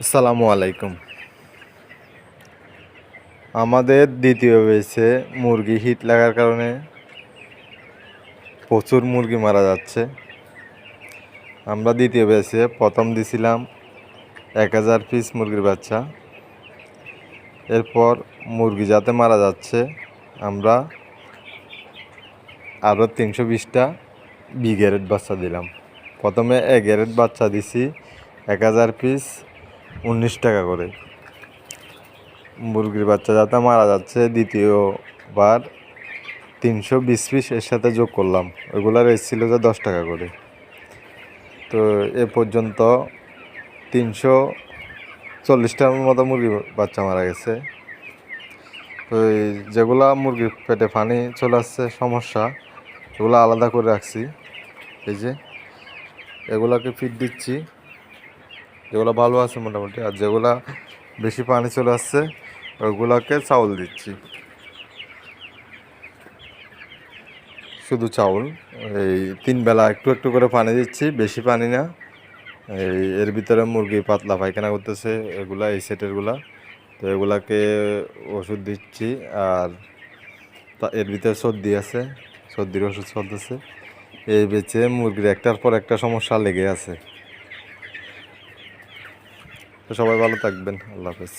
আসসালামু আলাইকুম। আমাদের দ্বিতীয় বেচে মুরগি হিট লাগার কারণে প্রচুর মুরগি মারা যাচ্ছে। আমরা দ্বিতীয় বেচে প্রথম দিছিলাম 1000 পিস মুরগির বাচ্চা। এরপর মুরগি যাতে মারা যাচ্ছে আমরা আরও 320টা বি গ্রেড বাচ্চা দিলাম। প্রথমে এ গ্রেড বাচ্চা দিছি 1000 পিস 19 টাকা করে। মুরগির বাচ্চা যাতে মারা যাচ্ছে দ্বিতীয়বার 320 পিস এর সাথে যোগ করলাম। ওইগুলার রেট ছিল যে 10 টাকা করে। তো এ পর্যন্ত 340টার মতো মুরগির বাচ্চা মারা গেছে। তো যেগুলা মুরগির পেটে পানি চলে আসছে সমস্যা, এগুলো আলাদা করে রাখছি। এই যে এগুলাকে ফিড দিচ্ছি, যেগুলো ভালো আছে মোটামুটি, আর যেগুলা বেশি পানি চলে আসছে ওইগুলাকে চাউল দিচ্ছি, শুধু চাউল। এই 3 বেলা একটু একটু করে পানি দিচ্ছি, বেশি পানি না। এর ভিতরে মুরগি পাতলা পায়খানা করতেছে, এগুলা এই সেটেরগুলা। তো এগুলাকে ওষুধ দিচ্ছি। আর এর ভিতরে সর্দি আছে, সর্দির ওষুধ চলতেছে। এই বেচে মুরগির একটার পর একটা সমস্যা লেগে আছে। তো সবাই ভালো থাকবেন, আল্লাহ হাফেজ।